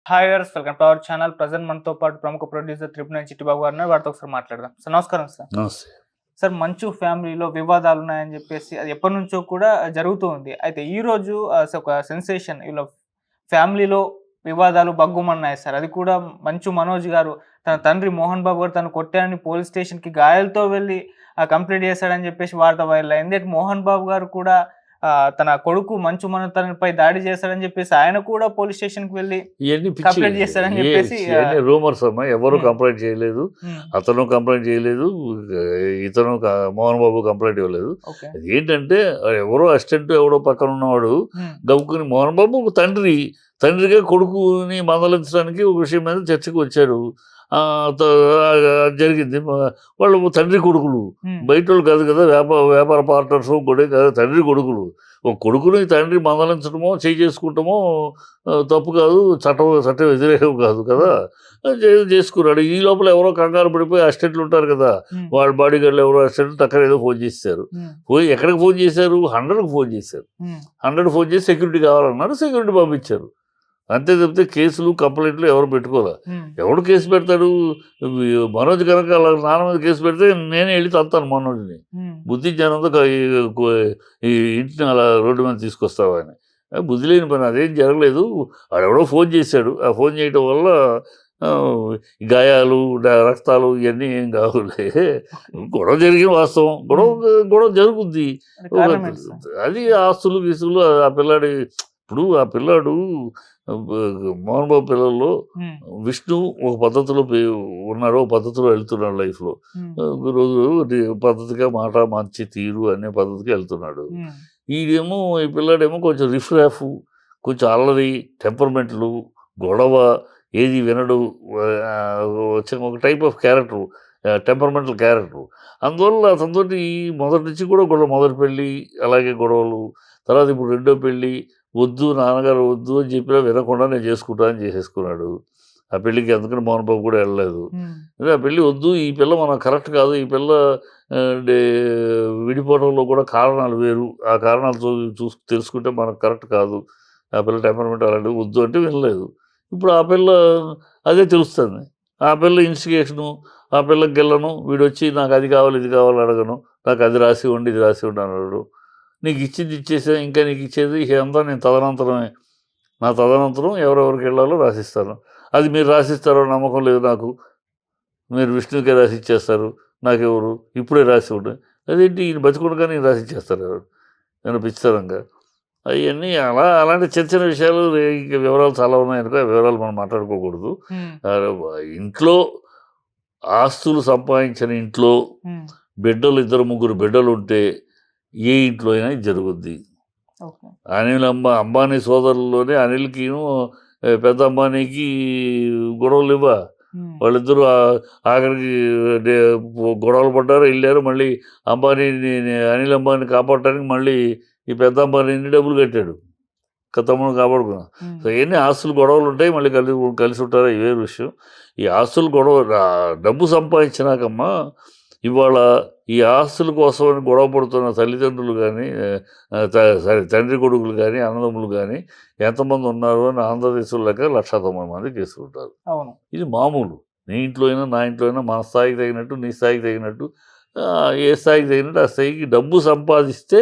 Hi viewers, welcome to our channel. Present మనతో పాటు ప్రముఖ ప్రొడ్యూసర్ త్రిపుణి చిట్టిబాబు గారు ఉన్నారు. వారితో ఒకసారి మాట్లాడదాం. సార్ నమస్కారం సార్. నమస్తే. సార్, మంచు ఫ్యామిలీలో వివాదాలు ఉన్నాయని చెప్పేసి అది ఎప్పటి నుంచో కూడా జరుగుతూ ఉంది. అయితే ఈ రోజు ఒక సెన్సేషన్, ఇలా ఫ్యామిలీలో వివాదాలు బగ్గుమన్నాయి సార్. అది కూడా మంచు మనోజ్ గారు తన తండ్రి మోహన్ బాబు గారు తను కొట్టారని పోలీస్ స్టేషన్కి గాయాలతో వెళ్ళి కంప్లైంట్ చేశాడని చెప్పేసి వార్త వైరల్ అయింది. మోహన్ బాబు గారు కూడా తన కొడుకు మంచు మనోజ్పై దాడి చేశాడని చెప్పేసి ఆయన కూడా పోలీస్ స్టేషన్ కి వెళ్ళి కంప్లైంట్ చేశాడని చెప్పేసి రూమర్స్ అమ్మా. ఎవరు కంప్లైంట్ చేయలేదు, అతను కంప్లైంట్ చేయలేదు, ఇతను మోహన్ బాబు కంప్లైంట్ ఇవ్వలేదు. ఏంటంటే ఎవరో అసిస్టెంట్ ఎవడో పక్కన ఉన్నవాడు గబుకుని మోహన్ బాబు తండ్రిగా కొడుకుని మందలించడానికి ఒక విషయం మీద చర్చకు వచ్చాడు. జరిగింది. వాళ్ళు తండ్రి కొడుకులు, బయట వాళ్ళు కాదు కదా, వ్యాపార పార్ట్నర్స్ కూడా కదా, తండ్రి కొడుకులు. ఒక కొడుకుని తండ్రి మందలించడమో చేసుకుంటామో తప్పు కాదు, చట్టం వ్యతిరేకం కాదు కదా. చేసుకున్నాడు. ఈ లోపల ఎవరో కంగారు పడిపోయి అసిస్టెంట్లు ఉంటారు కదా, వాళ్ళ బాడీ గార్డులు ఎవరో అసిస్టెంట్లు అక్కడ ఏదో ఫోన్ చేశారు. ఎక్కడికి ఫోన్ చేశారు? 100కి ఫోన్ చేశారు. 100 ఫోన్ చేసి సెక్యూరిటీ కావాలన్నారు, సెక్యూరిటీ పంపించారు. అంతే తప్పితే కేసులు కంప్లైంట్లు ఎవరు పెట్టుకోలే. ఎవడు కేసు పెడతాడు? మనోజ్ కనుక అలా నాన్న మీద కేసు పెడితే నేనే వెళ్ళి తంతాను మనోజ్ని. బుద్ధి జ్ఞానంతో ఈ ఇంటిని అలా రోడ్డు మీద తీసుకొస్తావా అని. బుద్ధి లేని పని, అదేం జరగలేదు. వాడెవడో ఫోన్ చేశాడు. ఆ ఫోన్ చేయడం వల్ల గాయాలు, రక్తాలు ఇవన్నీ ఏం కావులే. గొడవ జరిగిన వాస్తవం, గొడవ జరుగుద్ది. అది ఆస్తులు గీస్తులు ఆ పిల్లాడి. ఇప్పుడు ఆ పిల్లాడు మోహన్ బాబు పిల్లల్లో విష్ణు ఒక పద్ధతిలో ఉన్నాడు, ఒక పద్ధతిలో వెళ్తున్నాడు లైఫ్లో. రోజు పద్ధతిగా మాట మంచి తీరు అనే పద్ధతికి వెళ్తున్నాడు. ఈ పిల్లాడేమో కొంచెం రిఫ్రాఫ్, కొంచెం అల్లరి, టెంపర్మెంట్లు, గొడవ, ఏది వినడు, ఒక type of character, temperamental character. అందువల్ల అతనితో మొదటి నుంచి కూడా మొదటి పెళ్ళి, అలాగే గొడవలు. తర్వాత ఇప్పుడు రెండో పెళ్ళి, వద్దు నాన్నగారు వద్దు అని చెప్పినా వినకుండా నేను చేసుకుంటానని చేసేసుకున్నాడు. ఆ పెళ్ళికి అందుకని మోహన్ బాబు కూడా వెళ్ళలేదు. ఆ పెళ్ళి వద్దు, ఈ పిల్ల మనం కరెక్ట్ కాదు, ఈ పిల్ల విడిపోవడంలో కూడా కారణాలు వేరు, ఆ కారణాలు తెలుసుకుంటే మనకు కరెక్ట్ కాదు, ఆ పిల్ల టెంపర్మెంట్ అలాంటివి వద్దు అంటే వినలేదు. ఇప్పుడు ఆ పిల్ల అదే తెలుస్తుంది. ఆ పిల్ల ఇన్స్టిగేషను, ఆ పిల్లకి గెలను, వీడు వచ్చి నాకు అది కావాలి ఇది కావాలి అడగను, నాకు అది రాసి ఉండి ఇది రాసి ఉండి అన్నాడు. నీకు ఇచ్చింది ఇచ్చేసా, ఇంకా నీకు ఇచ్చేది అంతా నేను తదనంతరమే, నా తదనంతరం ఎవరెవరికి వెళ్ళాలో రాసిస్తాను. అది మీరు రాసిస్తారో నమ్మకం లేదు నాకు, మీరు విష్ణుకే రాసి ఇచ్చేస్తారు, నాకెవరు ఇప్పుడే రాసి ఉంటాయి. అదేంటి ఈయన బతికుండగా నేను రాసి ఇచ్చేస్తారు ఎవరు నేను పిచ్చితనంగా. అవన్నీ అలాంటి చిన్న చిన్న విషయాలు, ఇంకా వివరాలు చాలా ఉన్నాయనుకో, ఆ వివరాలు మనం మాట్లాడుకోకూడదు. ఇంట్లో ఆస్తులు సంపాదించిన ఇంట్లో బిడ్డలు 2-3 బిడ్డలు ఉంటే ఏ ఇంట్లో అయినా ఇది జరుగుద్ది. అంబానీ సోదరుల్లోనే అనిల్కి పెద్ద అంబానీకి గొడవలు ఇవ్వ, వాళ్ళిద్దరూ ఆఖరికి గొడవలు పడ్డారు, వెళ్ళారు. మళ్ళీ అనిల్ అంబానీ కాపాడటానికి మళ్ళీ ఈ పెద్ద అంబానీని డబ్బులు కట్టాడు, తమ్ముడు కాపాడుకున్నా. సో ఇవన్నీ ఆస్తులు గొడవలు ఉంటాయి, మళ్ళీ కలిసి ఉంటారు, ఇవే విషయం. ఈ ఆస్తులు గొడవ డబ్బు సంపాదించినాకమ్మా, ఇవాళ ఈ ఆస్తుల కోసమని గొడవ పడుతున్న తల్లిదండ్రులు కానీ, తండ్రి కొడుకులు కానీ, అన్నదమ్ములు కానీ ఎంతమంది ఉన్నారు అని ఆంధ్రదేశంలో లెక్క 190 మంది చేసుకుంటారు. ఇది మామూలు. నీ ఇంట్లో అయినా నా ఇంట్లో అయినా మన స్థాయికి తగినట్టు, నీ స్థాయికి తగినట్టు, ఏ స్థాయికి తగినట్టు ఆ స్థాయికి డబ్బు సంపాదిస్తే,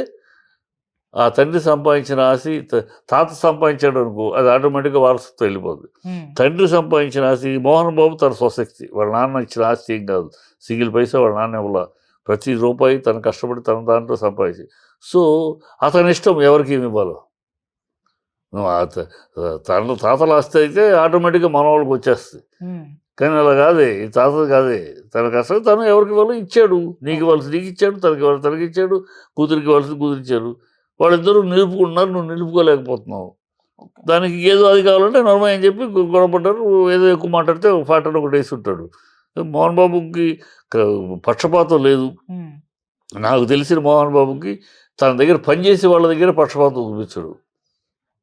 ఆ తండ్రి సంపాదించిన ఆస్తి తాత సంపాదించాడు అనుకో, అది ఆటోమేటిక్గా వారసత్వం వెళ్ళిపోతుంది. తండ్రి సంపాదించిన ఆస్తి, మోహన్ బాబు తన స్వశక్తి, వాళ్ళ నాన్న ఇచ్చిన ఆస్తి ఏం కాదు, సింగిల్ పైసా వాళ్ళ నాన్న ఇవ్వాల, ప్రతి రూపాయి తను కష్టపడి తన దాంట్లో సంపాదించి. సో అతని ఇష్టం ఎవరికి ఏమి ఇవ్వాలో. తాతల ఆస్తి అయితే ఆటోమేటిక్గా మన వాళ్ళకి వచ్చేస్తుంది. కానీ అలా కాదే, ఈ తాతది కాదే, తన కష్టం తను ఎవరికి ఇవ్వాలో ఇచ్చాడు. నీకు ఇవ్వాల్సి నీకు ఇచ్చాడు, తనకి ఇచ్చాడు, కూతురికి ఇవ్వాల్సింది కూతురిచ్చాడు. వాళ్ళిద్దరూ నిలుపుకుంటున్నారు, నువ్వు నిలుపుకోలేకపోతున్నావు. దానికి ఏదో అది కావాలంటే నర్మా అని చెప్పి గొడవపడ్డారు. ఏదో ఎక్కువ మాట్లాడితే ఫాటర్ని ఒకటి వేసి ఉంటాడు. మోహన్ బాబుకి పక్షపాతం లేదు. నాకు తెలిసిన మోహన్ బాబుకి తన దగ్గర పనిచేసే వాళ్ళ దగ్గర పక్షపాతం చూపించాడు.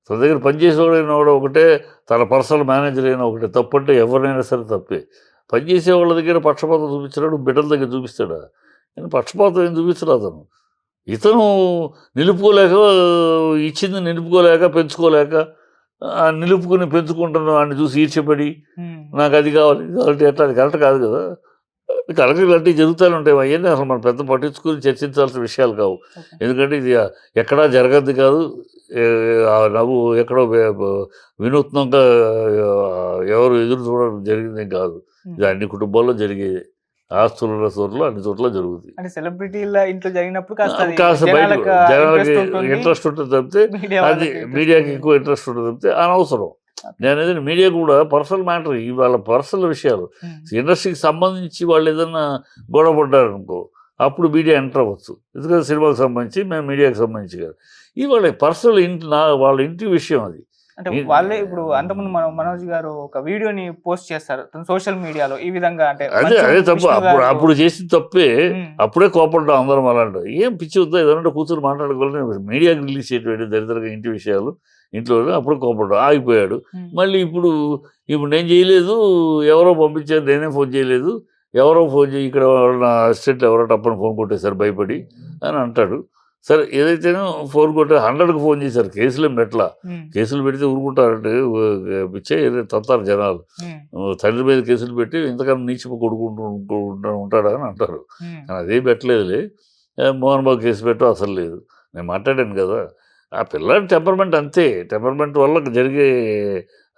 తన దగ్గర పనిచేసేవాడైనా కూడా ఒకటే, తన పర్సనల్ మేనేజర్ అయినా ఒకటే. తప్పంటే ఎవరినైనా సరే తప్పే. పనిచేసే వాళ్ళ దగ్గర పక్షపాతం చూపించాడు, బిడ్డల దగ్గర చూపిస్తాడా? నేను పక్షపాతం ఏం చూపించడు అతను. ఇతను నిలుపుకోలేక, ఇచ్చింది నిలుపుకోలేక, పెంచుకోలేక నిలుపుకుని పెంచుకుంటున్న వాడిని చూసి ఈర్ష్యపడి ఉమ్, నాకు అది కావాలి ఇది కావాలి ఎట్లా అది కరెక్ట్ కాదు కదా. కలెక్టర్ ఇలాంటివి జరుగుతూనే ఉంటాయి. అవన్నీ అసలు మనం పెద్ద పట్టించుకుని చర్చించాల్సిన విషయాలు కావు. ఓకే. ఎందుకంటే ఇది ఎక్కడా జరగద్ది కాదు. ఆ నవ్వు ఎక్కడో వినూత్నంగా ఎవరు ఎదురు చూడడం జరిగింది కాదు. ఉమ్. ఇది అన్ని కుటుంబాల్లో జరిగేది. ఆస్తులున్న చోట్ల అన్ని చోట్ల జరుగుతుంది. అంటే సెలబ్రిటీల ఇంట్లో జరిగినప్పుడు కాస్త అది కాస్త బయట జనాలకి ఇంట్రెస్ట్ ఉంటుంది, ఇంట్రెస్ట్ ఉంటుంది తప్పితే మీడియా అది వాళ్ళకి interest మీడియాకి ఉంటుంది. ఎక్కువ ఇంట్రెస్ట్ ఉంటుంది తప్పితే అనవసరం. ఓకే. నేను అనేది మీడియా కూడా పర్సనల్ మ్యాటర్ ఇవాళ పర్సనల్ విషయాలు ఉమ్, ఇండస్ట్రీకి సంబంధించి వాళ్ళు ఏదన్నా గొడవ పడ్డారు అనుకో అప్పుడు మీడియా ఎంటర్ అవ్వచ్చు. ఎందుకంటే సినిమాకి సంబంధించి మేము మీడియాకి సంబంధించి కాదు. ఇవాళ పర్సనల్ ఇంటి వాళ్ళ ఇంటి విషయం అది. అంటే వాళ్ళే ఇప్పుడు అంతకుముందు మనోజ్ గారు ఒక వీడియోని పోస్ట్ చేస్తారు సోషల్ మీడియాలో ఈ విధంగా, అంటే అదే అదే తప్పు. అప్పుడు చేసిన తప్పే. ఉమ్, అప్పుడే కోపడ్డాం అందరం. అలాంటి ఏం పిచ్చి వద్దా ఏదన్నా కూర్చొని మాట్లాడుకోవాలని మీడియాకి రిలీజ్ చేయటువంటి దరిద్రంగా ఇంటి విషయాలు ఇంట్లో అప్పుడు కోపడ్డాం. ఆగిపోయాడు. ఉమ్, మళ్ళీ ఇప్పుడు నేను చేయలేదు, ఎవరో పంపించారు, నేనే ఫోన్ చేయలేదు, ఎవరో ఫోన్ చేయి ఇక్కడ నా అసిస్టెంట్ ఎవరో టప్పని ఫోన్ కొట్టేశారు భయపడి అని అంటాడు. సరే ఏదైతేనో ఫోన్ కొట్టే 100కి ఫోన్ చేశారు. కేసులు పెట్టలా. ఉమ్, కేసులు పెడితే ఊరుకుంటారంటే పిచ్చే తత్తారు జనాలు. ఉమ్, తండ్రి మీద కేసులు పెట్టి ఇంతకన్నా నీచిపో ఉంటాడా అని అంటారు. ఉమ్, కానీ అదేం పెట్టలేదులే. మోహన్ బాబు కేసు పెట్టు అసలు లేదు. నేను మాట్లాడాను కదా. ఆ పిల్లాడి టెంపర్మెంట్ అంతే. టెంపర్మెంట్ వల్ల జరిగే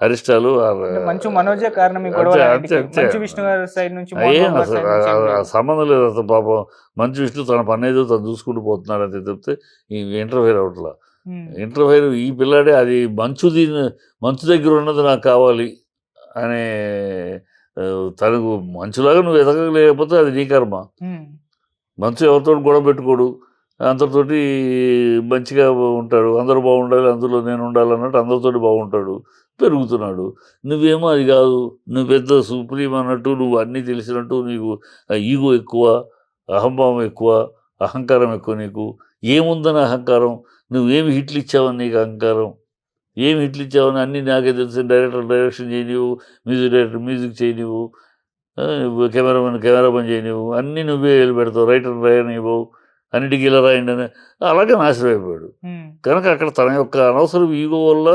అరిష్టాలు అంటే మంచు మనోజే కారణం ఈ అంతే గొడవలు అంతే అన్నిటికీ. అంతే. మంచు విష్ణు గారి సైడ్ నుంచి మోహన్ ఏం బాబు గారి అసలు సైడ్ నుంచి ఏం లేదు. సంబంధం లేదు అసలు. పాపం మంచు విష్ణు తన పని ఏదో తను చూసుకుంటూ పోతున్నాడు అంతే తప్పితే ఈ ఇంటర్ఫైర్ అవట్లా. ఉమ్, ఇంటర్ఫైర్ ఈ పిల్లాడే అది మంచు దగ్గర ఉన్నది నాకు కావాలి అనే తనకు మంచులాగా నువ్వు ఎదగలేకపోతే అది నీ కర్మ. ఉమ్, మంచు ఎవరితో గొడవ పెట్టుకోడు. అందరితోటి మంచిగా ఉంటాడు. అందరూ బాగుండాలి అందులో నేను ఉండాలి అన్నట్టు అందరితోటి బాగుంటాడు, పెరుగుతున్నాడు. నువ్వేమో అది కాదు, నువ్వు పెద్ద సుప్రీం అన్నట్టు, నువ్వు అన్నీ తెలిసినట్టు, నీకు ఈగో ఎక్కువ, అహంభావం ఎక్కువ, అహంకారం ఎక్కువ. నీకు ఏముందని అహంకారం? నువ్వేమి హిట్లు ఇచ్చావని నీకు అహంకారం? ఏమి హిట్లు ఇచ్చావని అన్నీ నాకే తెలుసు. డైరెక్షన్ చేయనివ్వు, మ్యూజిక్ డైరెక్టర్ మ్యూజిక్ చేయనివ్వు, కెమెరా పని చేయనివ్వు, అన్నీ నువ్వే వెళ్ళి పెడతావు. రైటర్ రాయనివ్వు, అన్నిటికీ ఇలా రాయండి అని అలాగే నాశనం అయిపోయాడు. ఉమ్, కనుక అక్కడ తన యొక్క అనవసరం ఈగో వల్ల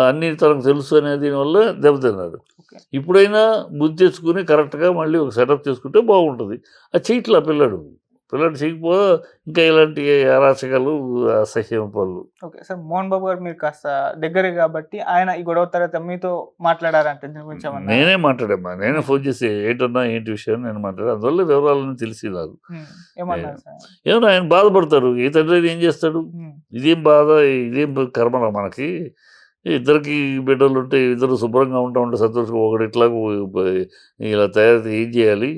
అన్నీ తనకు తెలుసు అనే దీనివల్ల దెబ్బతిన్నాడు. ఓకే. ఇప్పుడైనా బుద్ధి తెచ్చుకుని కరెక్ట్గా మళ్ళీ ఒక సెటప్ చేసుకుంటే బాగుంటుంది. అది చేయట్లా పిల్లాడు చేయకపోతే ఇంకా ఇలాంటి అరాచకాలు అసహ్యం పనులు. ఓకే సార్, మోహన్ బాబు గారు మీరు కాస్త దగ్గరే కాబట్టి ఆయన ఈ గొడవ తర్వాత మీతో మాట్లాడారంటే దీని గురించి ఏమన్నా? నేనే మాట్లాడమ్మా. నేనే ఫోన్ చేసి ఏంటన్నా ఏంటి విషయం నేను మాట్లాడా. అందువల్ల వివరాలని తెలిసి నాకు ఉమ్, ఏమన్నారు సార్? ఏమన్నా ఆయన బాధపడతారు. ఏ తండ్రి ఏం చేస్తాడు? ఉమ్, ఇదేం బాధ, ఇదేం కర్మరా మనకి. ఇద్దరికి బిడ్డలు ఉంటే ఇద్దరు శుభ్రంగా ఉంటే సంతోషంగా ఒకటి ఇట్లా ఇలా తయారైతే ఏం చేయాలి,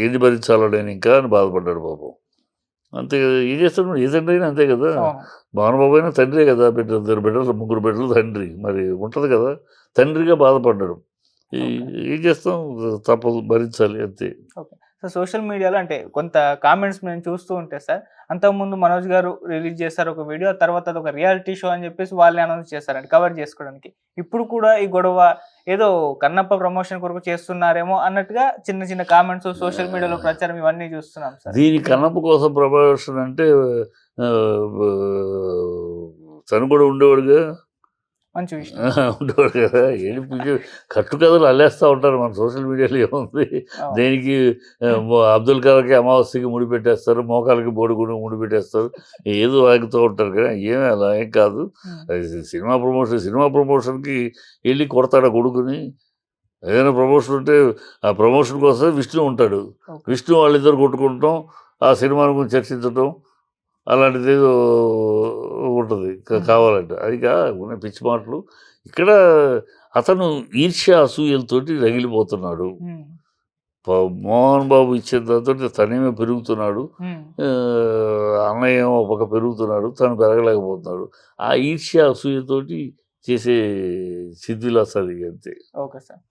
ఏది భరించాలో నేను ఇంకా అని బాధపడ్డాడు పాపం. అంతే కదా. ఏం చేస్తాడు? ఏ తండ్రి అయినా అంతే కదా. అవును. భానుబాబు అయినా తండ్రే కదా. ఇద్దరు బిడ్డలు, ముగ్గురు బిడ్డలు, తండ్రి మరి ఉంటుంది కదా. తండ్రిగా బాధపడ్డాడు. ఏం చేస్తాం, తప్పదు, భరించాలి అంతే. ఓకే సార్, సోషల్ మీడియాలో అంటే కొంత కామెంట్స్ మేము చూస్తూ ఉంటే సార్, అంతకుముందు మనోజ్ గారు రిలీజ్ చేశారు ఒక వీడియో, తర్వాత అది ఒక రియాలిటీ షో అని చెప్పేసి వాళ్ళే అనౌన్స్ చేశారండి కవర్ చేసుకోవడానికి. ఇప్పుడు కూడా ఈ గొడవ ఏదో కన్నప్ప ప్రమోషన్ కొరకు చేస్తున్నారేమో అన్నట్టుగా చిన్న చిన్న కామెంట్స్ సోషల్ మీడియాలో ప్రచారం ఇవన్నీ చూస్తున్నాం సార్. దీని కన్నప్ప కోసం ప్రమోషన్ అంటే తను కూడా ఉండేవాడుగా, మంచి విషయం. ఉండేవాడు కదా. ఏడు కట్టు కథలు అల్లేస్తూ ఉంటారు మన సోషల్ మీడియాలో. ఏముంది దేనికి? అబ్దుల్ కలాంకి అమావాస్యకి ముడి పెట్టేస్తారు, మోకాలకి బోడిగుండు ముడి పెట్టేస్తారు, ఏదో ఆగుతూ ఉంటారు కదా. ఏమీ అలా ఏం కాదు. సినిమా ప్రమోషన్కి వెళ్ళి కొడతాడు కొడుకుని. ఏదైనా ప్రమోషన్ ఉంటే ఆ ప్రమోషన్ కోసం విష్ణు ఉంటాడు. విష్ణు వాళ్ళిద్దరు కొట్టుకుంటాం, ఆ సినిమాని గురించి చర్చించటం అలాంటిది ఏదో ఉంటుంది కావాలంటే. అది ఉన్న పిచ్చి మాటలు. ఇక్కడ అతను ఈర్ష్య అసూయలతోటి రగిలిపోతున్నాడు. మోహన్ బాబు ఇచ్చిన దాంతో తనేమో పెరుగుతున్నాడు, అన్నయ్య ఏమో ఒక పెరుగుతున్నాడు, తను పెరగలేకపోతున్నాడు. ఆ ఈర్ష్య అసూయతోటి చేసే సిద్ధిలాసాలు అంతే. Okay sir.